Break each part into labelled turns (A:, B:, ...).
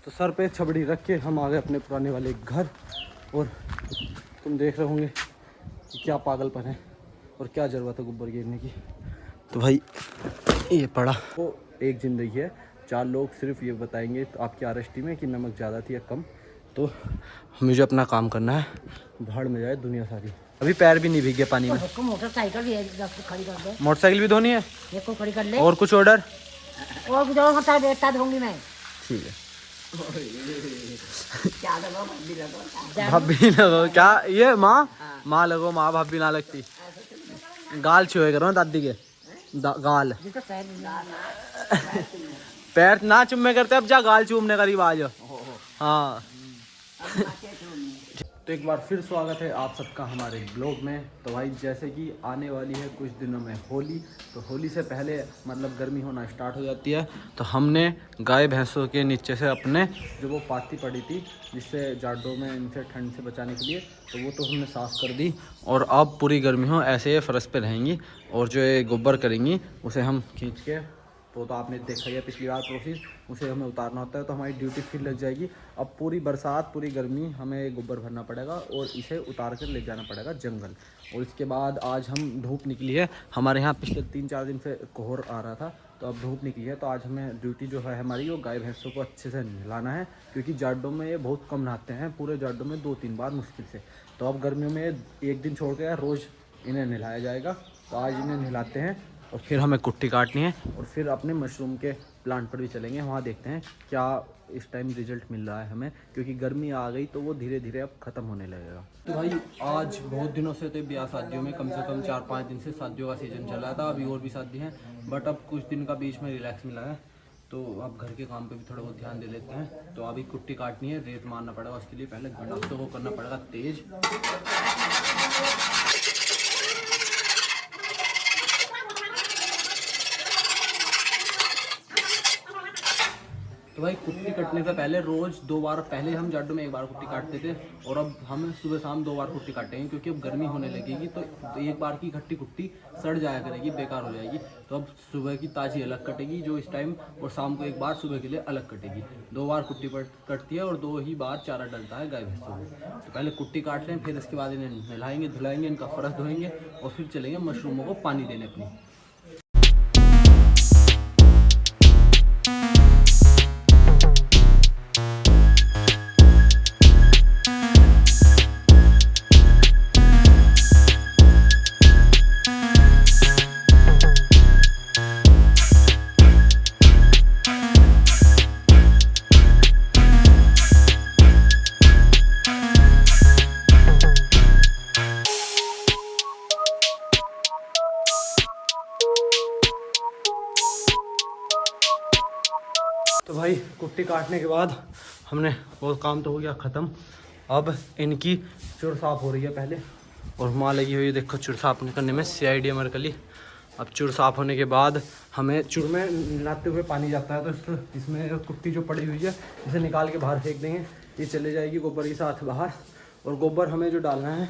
A: तो सर पे छबड़ी रख के हम आ गए अपने पुराने वाले घर। और तुम देख रहे होंगे कि क्या पागलपन है और क्या ज़रूरत है गोबर गिरने की। तो भाई ये पड़ा। तो एक ज़िंदगी है, 4 लोग सिर्फ ये बताएंगे तो आपकी आरएसटी में कि नमक ज़्यादा थी या कम। तो मुझे अपना काम करना है, भाड़ में जाए दुनिया सारी। अभी पैर भी नहीं भीगे पानी में।
B: मोटरसाइकिल भी खड़ी कर दे।
A: मोटरसाइकिल भी धोनी है,
B: एक को खड़ी कर ले।
A: और कुछ ऑर्डर?
B: और कुछ और होता है बेटा दूंगी मैं।
A: ठीक है।
B: क्या लगो भाभी लगो।
A: भाभी लगो क्या? ये माँ लगो, माँ भाभी ना लगती। गाल छुए करो दादी के गाल। पैर ना चुम्मे करते, अब जा गाल चूमने का रिवाज है। हाँ। तो एक बार फिर स्वागत है आप सबका हमारे ब्लॉग में। तो भाई जैसे कि आने वाली है कुछ दिनों में होली, तो होली से पहले मतलब गर्मी होना स्टार्ट हो जाती है। तो हमने गाय भैंसों के नीचे से अपने जो वो पाती पड़ी थी जिससे जाड़ों में इनसे ठंड से बचाने के लिए, तो वो तो हमने साफ़ कर दी। और अब पूरी गर्मी हो ऐसे ये फर्श पे रहेंगी और जो ये गोबर करेंगी उसे हम खींच के, तो आपने देखा ही है पिछली बार प्रोसेस, उसे हमें उतारना होता है। तो हमारी ड्यूटी फिर लग जाएगी। अब पूरी बरसात पूरी गर्मी हमें गोबर भरना पड़ेगा और इसे उतार कर ले जाना पड़ेगा जंगल। और इसके बाद आज हम धूप निकली है, हमारे यहाँ पिछले 3-4 दिन से कोहर आ रहा था, तो अब धूप निकली है। तो आज हमें ड्यूटी जो है हमारी वो गाय भैंसों को अच्छे से नहलाना है, क्योंकि जाड़ों में ये बहुत कम नहाते हैं, पूरे जाड़ों में 2-3 बार मुश्किल से। तो अब गर्मियों में एक दिन छोड़ के रोज़ इन्हें नहलाया जाएगा। तो आज इन्हें नहलाते हैं और फिर हमें कुट्टी काटनी है और फिर अपने मशरूम के प्लांट पर भी चलेंगे। वहाँ देखते हैं क्या इस टाइम रिजल्ट मिल रहा है हमें, क्योंकि गर्मी आ गई तो वो धीरे धीरे अब ख़त्म होने लगेगा। तो भाई आज बहुत दिनों से थे ब्याह शादियों में, कम से कम 4-5 दिन से शादियों का सीज़न चल रहा था। अभी और भी शादी हैं, बट अब कुछ दिन का बीच में रिलैक्स मिला है, तो अब घर के काम पे भी थोड़ा बहुत ध्यान दे लेते हैं। तो अभी कुट्टी काटनी है, रेत मारना पड़ेगा, उसके लिए पहले गंडासों को करना पड़ेगा तेज़। तो भाई कुट्टी कटने से पहले रोज़ 2 बार, पहले हम जाड़ों में 1 बार कुट्टी काटते थे और अब हम सुबह शाम 2 बार कुट्टी काटेंगे, क्योंकि अब गर्मी होने लगेगी तो 1 बार की इकट्ठी कुट्टी सड़ जाया करेगी, बेकार हो जाएगी। तो अब सुबह की ताज़ी अलग कटेगी जो इस टाइम, और शाम को 1 बार सुबह के लिए अलग कटेगी। 2 बार कुट्टी कटती है और 2 ही बार चारा डलता है गाय भैंसों को। तो पहले कुट्टी काट लें, फिर इसके बाद इन्हें नहलाएंगे धुलाएंगे, इनका फर्श धोएंगे और फिर चलेंगे मशरूमों को पानी देने अपनी। तो भाई कुट्टी काटने के बाद हमने वो काम तो हो गया ख़त्म। अब इनकी चुड़ साफ़ हो रही है पहले, और माँ लगी हुई है देखो चुड़ साफ़ करने में, CID अमरकली। अब चुड़ साफ़ होने के बाद हमें चुड़ में मिलाते हुए पानी जाता है, तो इसमें कुट्टी जो पड़ी हुई है इसे निकाल के बाहर फेंक देंगे, ये चले जाएगी गोबर के साथ बाहर। और गोबर हमें जो डालना है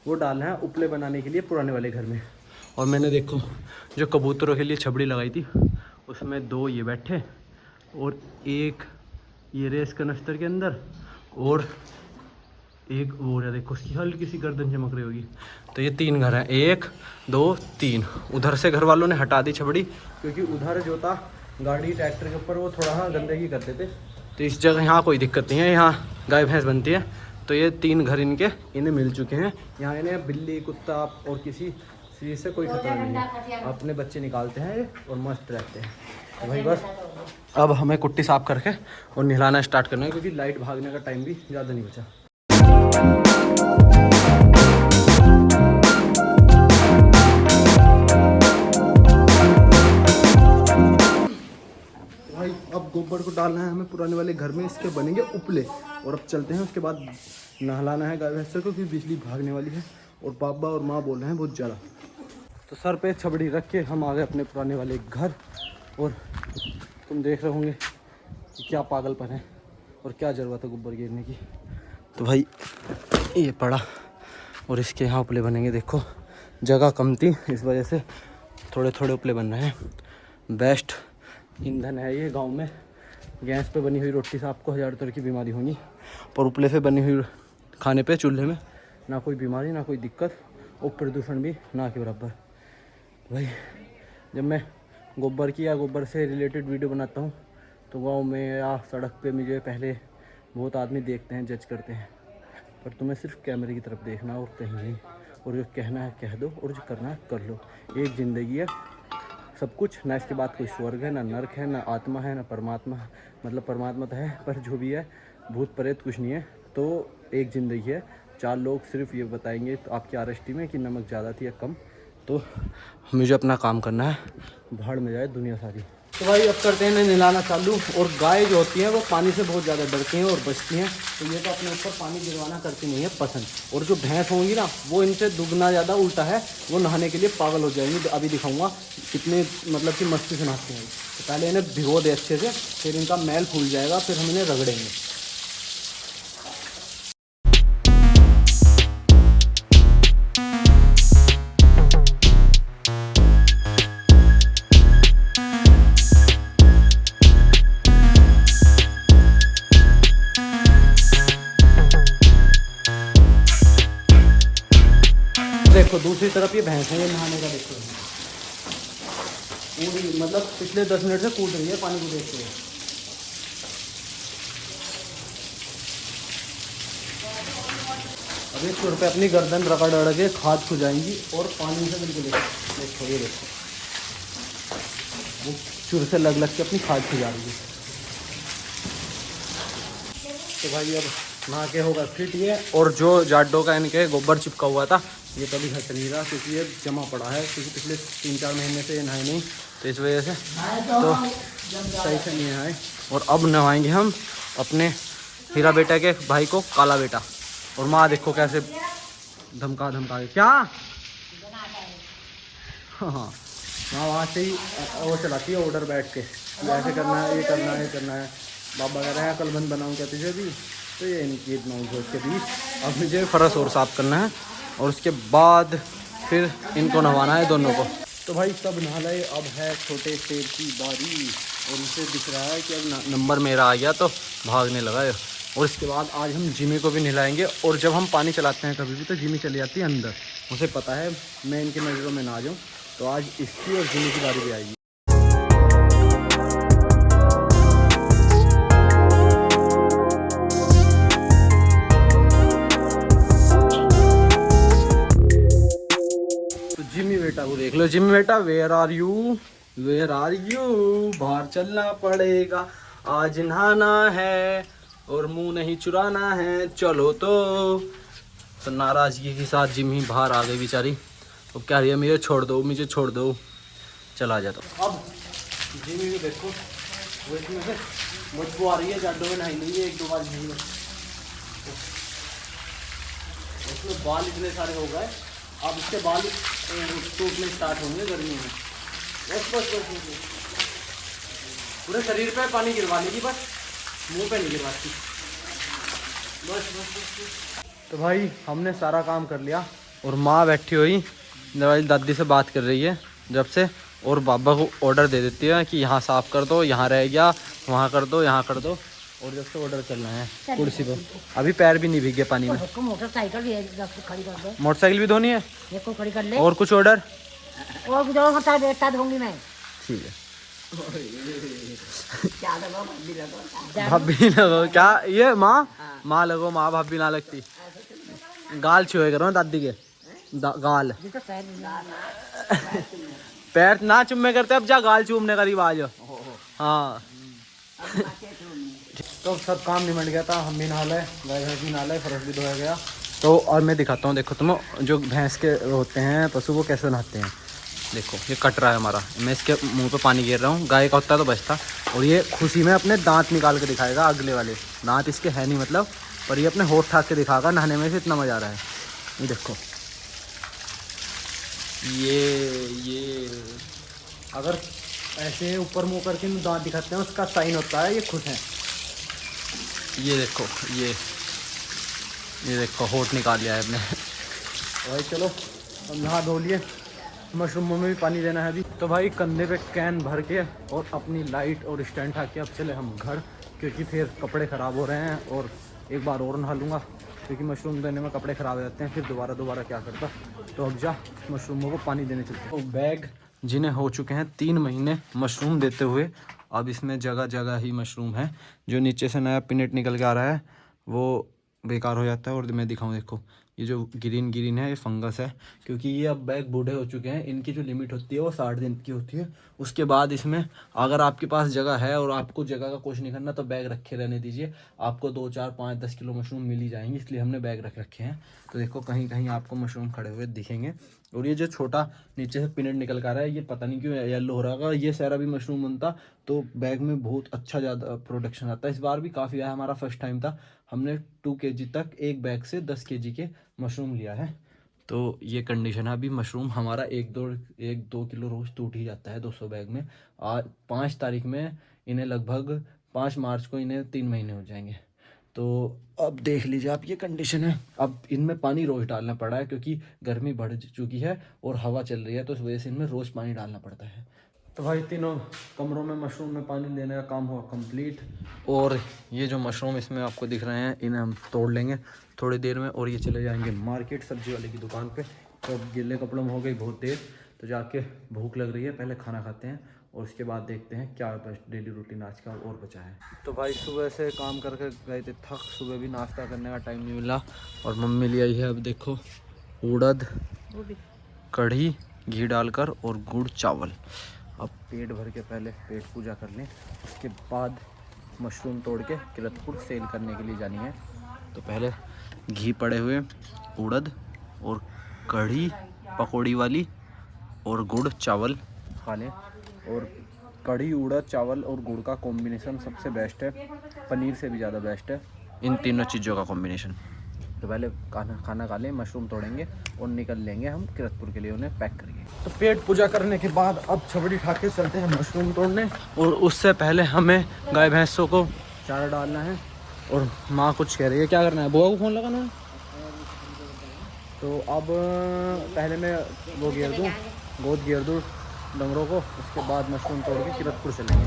A: वो डालना है उपले बनाने के लिए पुराने वाले घर में। और मैंने देखो जो कबूतरों के लिए छबड़ी लगाई थी उसमें 2 ये बैठे और एक ये रेस कनस्तर के अंदर, और एक और है देखो उसकी हल्की सी गर्दन चमक रही होगी। तो ये 3 घर हैं, 1 2 3। उधर से घर वालों ने हटा दी छबड़ी, क्योंकि उधर जो था गाड़ी ट्रैक्टर के ऊपर वो थोड़ा गंदगी करते थे। तो इस जगह यहाँ कोई दिक्कत नहीं है, यहाँ गाय भैंस बनती है। तो ये 3 घर इन्हें मिल चुके हैं। यहाँ इन्हें बिल्ली कुत्ता और किसी चीज़ से कोई खतरा नहीं है, अपने बच्चे निकालते हैं और मस्त रहते हैं। तो भाई बस अब हमें कुट्टी साफ करके और नहलाना स्टार्ट करना है, क्योंकि लाइट भागने का टाइम भी ज़्यादा नहीं बचा। भाई अब गोबर को डालना है हमें पुराने वाले घर में, इसके बनेंगे उपले। और अब चलते हैं, उसके बाद नहलाना है गाय भैंसों को, क्योंकि बिजली भागने वाली है और पापा और माँ बोल रहे हैं बहुत ज़्यादा। तो सर पे छबड़ी रख के हम आ गए अपने पुराने वाले घर। और तुम देख रहे होंगे कि क्या पागलपन है और क्या ज़रूरत है गोबर गिरने की। तो भाई ये पड़ा और इसके यहाँ उपले बनेंगे। देखो जगह कम थी, इस वजह से थोड़े थोड़े उपले बन रहे हैं। बेस्ट ईंधन है ये गांव में, गैस पे बनी हुई रोटी से आपको 1000 तरह की बीमारी होंगी, पर उपले से बनी हुई खाने पे चूल्हे में ना कोई बीमारी ना कोई दिक्कत, और प्रदूषण भी ना के बराबर। भाई जब मैं गोबर की या गोबर से रिलेटेड वीडियो बनाता हूँ तो गांव में या सड़क पे मुझे पहले बहुत आदमी देखते हैं, जज करते हैं, पर तुम्हें सिर्फ कैमरे की तरफ देखना और कहीं नहीं, और जो कहना है कह दो और जो करना है कर लो। एक ज़िंदगी है, सब कुछ, ना इसके बाद कोई स्वर्ग है ना नर्क है ना आत्मा है ना परमात्मा, मतलब परमात्मा तो है पर जो भी है भूत प्रेत कुछ नहीं है। तो एक ज़िंदगी है, 4 लोग सिर्फ ये बताएंगे तो आपकी आरएसटी में कि नमक ज़्यादा थी या कम, तो मुझे अपना काम करना है, भाड़ में जाए दुनिया सारी। तो भाई अब करते हैं नहलाना चालू। और गाय जो होती हैं वो पानी से बहुत ज़्यादा डरती हैं और बचती हैं, तो ये तो अपने ऊपर पानी गिरवाना करती नहीं है पसंद। और जो भैंस होंगी ना वो इनसे दुगना ज़्यादा उल्टा है, वो नहाने के लिए पागल हो जाएंगी। तो अभी दिखाऊंगा कितने मतलब कि मस्ती से नहाते हैं। तो पहले इन्हें भिगो दे अच्छे से, फिर इनका मैल फूल जाएगा, फिर हम इन्हें रगड़ेंगे। देखो दूसरी तरफ ये भैंस है, ये नहाने का देखो पूरी मतलब पिछले 10 मिनट से कूद रही है पानी को देखते हुए। अब एक पे अपनी गर्दन रगड़ रगड़ के खाद खो जाएंगी और पानी से बिल्कुल देखो ये देखो वो चुर से लग लग के अपनी खाद खो जा रही है। तो भाई अब नहा के होगा फिट ये, और जो जाडो का इनके गोबर चिपका हुआ था ये कभी हट नहीं रहा क्योंकि ये जमा पड़ा है, क्योंकि पिछले 3-4 महीने से ये नहाए नहीं, तो इस वजह से तो सही से नहीं नहाए। और अब नहाएंगे हम अपने हीरा बेटा के भाई को काला बेटा। और माँ देखो कैसे धमका धमका के क्या, हाँ माँ वहाँ से ही वो चलाती है ऑर्डर बैठ के, ऐसे करना है, ये करना है, ये करना है। बाबा कह रहे हैं कल बंद बनाऊँ क्या तुझे भी, तो ये इनकी नौजोर के बीच अब मुझे फरस और साफ़ करना है, और उसके बाद फिर इनको नहवाना है दोनों को। तो भाई सब नहा लाए, अब है छोटे शेर की बारी, और उसे दिख रहा है कि अब नंबर मेरा आ गया तो भागने लगा है। और इसके बाद आज हम जिमी को भी नहलाएंगे, और जब हम पानी चलाते हैं कभी भी तो जिमी चली जाती है अंदर, उसे पता है मैं इनकी नज़रों में ना आ जाऊँ, तो आज इसकी और जिमी की बारी भी आएगी। जिमी बेटा को देख लो, जिमी बेटा where are you, where are you, बाहर चलना पड़ेगा, आज नहाना है और मुंह नहीं चुराना है, चलो। तो नाराजगी के साथ जिमी बाहर आ गई बेचारी, अब क्या रही है, मुझे छोड़ दो, मुझे छोड़ दो, चला जाता। अब जिमी भी देखो वो इसमें से मुझको आ रही है, जाडो में नहाई नहीं है 1-2 बार नहीं, उसमें बाल इतने सारे हो गए, अब इसके बाल टूटने स्टार्ट होंगे गर्मी में। बस बस बस पूरे शरीर पे पानी गिरवा लेगी, बस मुंह पे नहीं गिरवाती, बस बस बस। तो भाई हमने सारा काम कर लिया, और माँ बैठी हुई दवाई दादी से बात कर रही है जब से, और बाबा को ऑर्डर दे देती है कि यहाँ साफ़ कर दो, यहाँ रह गया, वहाँ कर दो, यहाँ कर दो, और जब से ऑर्डर चलना है कुर्सी पर। अभी पैर भी नहीं भीगे पानी में।
B: मोटरसाइकिल भी खड़ी कर दो,
A: मोटरसाइकिल भी धोनी है,
B: देखो खड़ी कर ले।
A: और कुछ ऑर्डर
B: और जो होता है बेटा दूंगी मैं,
A: ठीक है।
B: भाभी
A: लगो क्या, ये माँ लगो, माँ भाभी ना लगती, गाल छुए करो दादी के गाल, पैर ना चुम्मे करते, अब जा गाल चूमने करीब आ जाओ। हाँ तो सब काम निमट गया था, हम भी नहा लाए, गाय भैंस भी नहा लाए, फर्श भी धोया गया। तो और मैं दिखाता हूँ, देखो तुम जो भैंस के होते हैं पशु वो कैसे नहाते हैं। देखो ये कट रहा है हमारा, मैं इसके मुंह पे पानी गिर रहा हूँ, गाय का होता है तो बचता, और ये खुशी में अपने दांत निकाल के दिखाएगा, अगले वाले दांत इसके है नहीं मतलब, पर ये अपने होठ ठाक के दिखाएगा, नहाने में से इतना मज़ा आ रहा है। ये देखो ये अगर ऐसे ऊपर मुँह करके दांत दिखाते हैं उसका साइन होता है ये खुश हैं। ये देखो ये देखो होठ निकाल लिया है अपने। भाई चलो हम नहा धो लिए, मशरूमों में भी पानी देना है अभी। तो भाई कंधे पे कैन भर के और अपनी लाइट और स्टैंड ढक के अब चले हम घर, क्योंकि फिर कपड़े ख़राब हो रहे हैं और एक बार और नहा लूँगा, क्योंकि मशरूम देने में कपड़े ख़राब हो जाते हैं, फिर दोबारा क्या करता। तो अब जा मशरूमों को पानी देने चलते हैं। तो बैग जिन्हें हो चुके हैं 3 महीने मशरूम देते हुए, अब इसमें जगह जगह ही मशरूम है। जो नीचे से नया पिनेट निकल के आ रहा है वो बेकार हो जाता है। और मैं दिखाऊँ, देखो ये जो ग्रीन है ये फंगस है, क्योंकि ये अब बैग बूढ़े हो चुके हैं। इनकी जो लिमिट होती है वो 60 दिन की होती है। उसके बाद इसमें अगर आपके पास जगह है और आपको जगह का कुछ नहीं करना तो बैग रखे रहने दीजिए। आपको 2, 4, 5, 10 किलो मशरूम मिल ही जाएंगे, इसलिए हमने बैग रख रखे हैं। तो देखो कहीं कहीं आपको मशरूम खड़े हुए दिखेंगे। और ये जो छोटा नीचे से पिनेट निकल कर रहा है, ये पता नहीं क्यों येलो हो रहा होगा। ये सारा भी मशरूम बनता तो बैग में बहुत अच्छा ज़्यादा प्रोडक्शन आता है। इस बार भी काफ़ी आया, हमारा फर्स्ट टाइम था। हमने 2 kg तक एक बैग से 10 kg के मशरूम लिया है। तो ये कंडीशन है अभी। मशरूम हमारा 1-2 किलो रोज़ टूट ही जाता है 200 बैग में। आज 5 तारीख में इन्हें लगभग 5 मार्च को इन्हें 3 महीने हो जाएंगे। तो अब देख लीजिए आप, ये कंडीशन है। अब इनमें पानी रोज़ डालना पड़ा है, क्योंकि गर्मी बढ़ चुकी है और हवा चल रही है, तो इस वजह से इनमें रोज़ पानी डालना पड़ता है। तो भाई तीनों कमरों में मशरूम में पानी देने का काम हुआ कंप्लीट। और ये जो मशरूम इसमें आपको दिख रहे हैं, इन्हें हम तोड़ लेंगे थोड़ी देर में और ये चले जाएंगे मार्केट सब्जी वाले की दुकान पे। तो अब गिले कपड़ों में हो गई बहुत देर, तो जाके भूख लग रही है, पहले खाना खाते हैं और उसके बाद देखते हैं क्या डेली रूटीन आज का और बचा है। तो भाई सुबह से काम करके गए थे थक, सुबह भी नाश्ता करने का टाइम नहीं मिला। और मम्मी ले आई है अब देखो उड़द कढ़ी घी डालकर और गुड़ चावल। अब पेट भर के पहले पेट पूजा कर लें, उसके बाद मशरूम तोड़ के किरतपुर सेल करने के लिए जानी है। तो पहले घी पड़े हुए उड़द और कढ़ी पकौड़ी वाली और गुड़ चावल खा लें। और कढ़ी उड़द चावल और गुड़ का कॉम्बिनेशन सबसे बेस्ट है, पनीर से भी ज़्यादा बेस्ट है इन तीनों चीज़ों का कॉम्बिनेशन। तो पहले खाना खा लें, मशरूम तोड़ेंगे और निकल लेंगे हम किरतपुर के लिए उन्हें पैक करके। तो पेट पूजा करने के बाद अब छबड़ी उठा के चलते हैं मशरूम तोड़ने। और उससे पहले हमें गाय भैंसों को चारा डालना है। और माँ कुछ कह रही है, क्या करना है? बुआ को फ़ोन लगाना है। तो अब पहले मैं वो घेर दूँ, गोद घेर दूँ डंगरों को, उसके बाद मशरूम तोड़ के किरतपुर चलेंगे।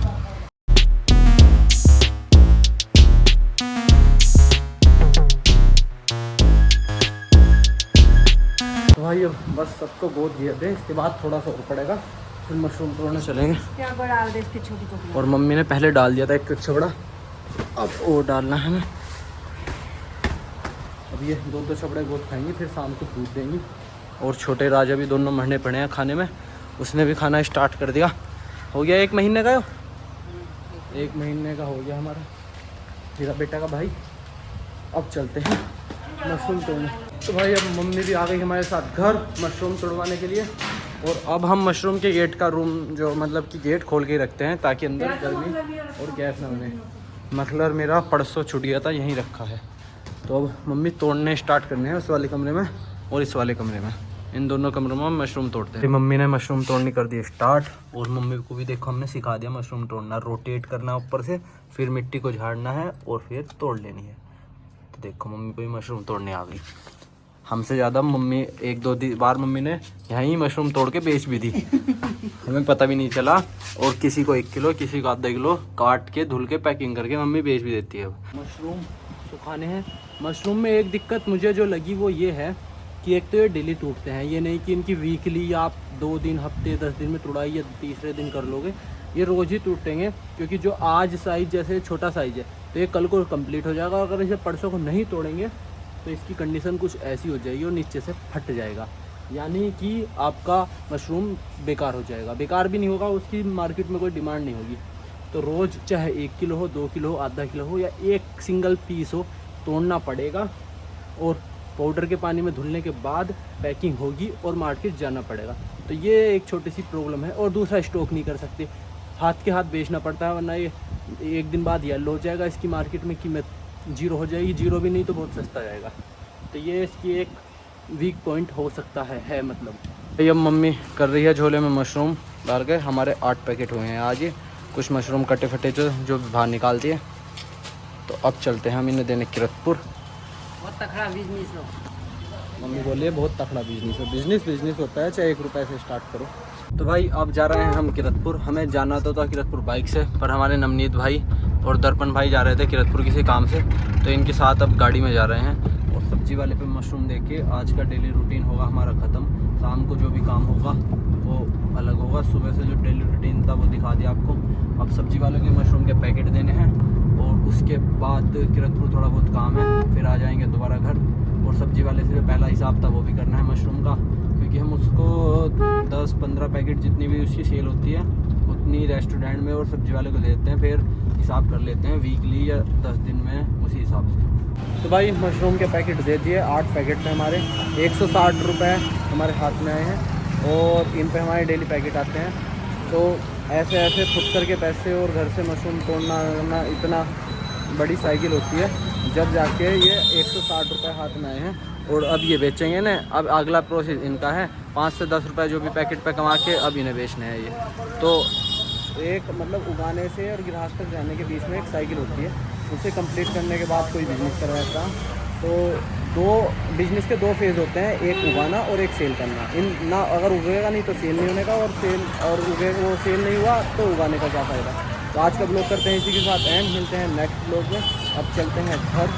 A: तो भाई अब बस सबको गोद घेर दें, इसके बाद थोड़ा सा और पड़ेगा, फिर मशरूम तोड़ने चलेंगे। और मम्मी ने पहले डाल दिया था एक छबड़ा, अब वो डालना है हमें। अब ये 2 छबड़े गोद खाएंगे, फिर शाम को दूध देंगी। और छोटे राजा भी दोनों महीने पड़े हैं खाने में, उसने भी खाना स्टार्ट कर दिया। हो गया 1 महीने का, 1 महीने का हो गया हमारा मेरा बेटा का भाई। अब चलते हैं मशरूम तोड़ने। तो भाई अब मम्मी भी आ गई हमारे साथ घर मशरूम तोड़वाने के लिए। और अब हम मशरूम के गेट का रूम जो मतलब कि गेट खोल के ही रखते हैं, ताकि अंदर गर्मी और गैस ना बने। मफलर मेरा परसों छूट गया था, यहीं रखा है। तो अब मम्मी तोड़ने स्टार्ट करने हैं उस वाले कमरे में और इस वाले कमरे में, इन दोनों कमरों में मशरूम तोड़ते हैं। मम्मी ने मशरूम तोड़नी कर दी स्टार्ट। और मम्मी को भी देखो हमने सिखा दिया मशरूम तोड़ना, रोटेट करना ऊपर से, फिर मिट्टी को झाड़ना है और फिर तोड़ लेनी है। तो देखो मम्मी को भी मशरूम तोड़ने आ गई। हमसे ज़्यादा मम्मी 1-2 बार मम्मी ने यहीं मशरूम तोड़ के बेच भी दी। हमें पता भी नहीं चला। और किसी को 1 किलो, किसी को आधा किलो काट के धुल के पैकिंग करके मम्मी बेच भी देती है। मशरूम सुखाने हैं। मशरूम में एक दिक्कत मुझे जो लगी वो ये है कि एक तो ये डेली टूटते हैं, ये नहीं कि इनकी वीकली आप 2 दिन, हफ्ते, 10 दिन में तोड़ाई या तीसरे दिन कर लोगे, ये रोज़ ही टूटेंगे। क्योंकि जो आज साइज़ जैसे छोटा साइज़ है तो ये कल को कंप्लीट हो जाएगा। अगर इसे परसों को नहीं तोड़ेंगे तो इसकी कंडीशन कुछ ऐसी हो जाएगी और नीचे से फट जाएगा, यानी कि आपका मशरूम बेकार हो जाएगा। बेकार भी नहीं होगा, उसकी मार्केट में कोई डिमांड नहीं होगी। तो रोज़ चाहे 1 किलो हो, 2 किलो हो, आधा किलो हो या एक सिंगल पीस हो, तोड़ना पड़ेगा। और पाउडर के पानी में धुलने के बाद पैकिंग होगी और मार्केट जाना पड़ेगा। तो ये एक छोटी सी प्रॉब्लम है। और दूसरा, स्टॉक नहीं कर सकते, हाथ के हाथ बेचना पड़ता है, वरना ये 1 दिन बाद येलो हो जाएगा, इसकी मार्केट में कीमत 0 हो जाएगी। 0 भी नहीं तो बहुत सस्ता जाएगा। तो ये इसकी एक वीक पॉइंट हो सकता है मतलब। ये अब मम्मी कर रही है झोले में मशरूम डाल के। हमारे 8 पैकेट हुए हैं आज। ये कुछ मशरूम कटे फटे जो बाहर निकालती है। तो अब चलते हैं हम इन्हें देने किरतपुर। मम्मी बोली है बहुत तकड़ा बिजनेस है, बिजनेस होता है, चाहे 1 रुपये से स्टार्ट करो। तो भाई अब जा रहे हैं हम किरतपुर। हमें जाना तो था किरतपुर बाइक से, पर हमारे नवनीत भाई और दर्पण भाई जा रहे थे किरतपुर किसी काम से, तो इनके साथ अब गाड़ी में जा रहे हैं। और सब्जी वाले पे मशरूम देख के आज का डेली रूटीन होगा हमारा ख़त्म। शाम को जो भी काम होगा वो अलग होगा, सुबह से जो डेली रूटीन था वो दिखा दिया आपको। अब सब्जी वालों के मशरूम के पैकेट देने हैं और उसके बाद किरतपुर थोड़ा बहुत काम है, फिर आ जाएंगे दोबारा घर। और सब्जी वाले से जो पहला हिसाब था वो भी करना है मशरूम का, क्योंकि हम उसको 10-15 पैकेट जितनी भी उसकी सेल होती है उतनी रेस्टोरेंट में और सब्जी वाले को देते हैं, फिर हिसाब कर लेते हैं वीकली या 10 दिन में उसी हिसाब से। तो भाई मशरूम के पैकेट दे दिए, 8 पैकेट थे हमारे, 160 रुपये हमारे हाथ में आए हैं और इन पे हमारे डेली पैकेट आते हैं। तो ऐसे ऐसे फुटकर के पैसे और घर से मशरूम तोड़ना इतना बड़ी साइकिल होती है, जब जाके ये 160 रुपये हाथ में आए हैं। और अब ये बेचेंगे ना, अब अगला प्रोसेस इनका है 5 से 10 रुपये जो भी पैकेट पे कमा के अब इन्हें बेचने हैं ये। तो एक मतलब उगाने से और ग्राहक तक जाने के बीच में एक साइकिल होती है, उसे कंप्लीट करने के बाद कोई बिज़नेस कर रहा था। तो बिज़नेस के 2 फेज़ होते हैं, एक उगाना और एक सेल करना। इन ना अगर उगेगा नहीं तो सेल नहीं होने का, और उगेगा वो सेल नहीं हुआ तो उगाने का क्या फ़ायदा। तो आज का ब्लॉग करते हैं इसी के साथ एंड, मिलते हैं नेक्स्ट ब्लॉग में। अब चलते हैं घर।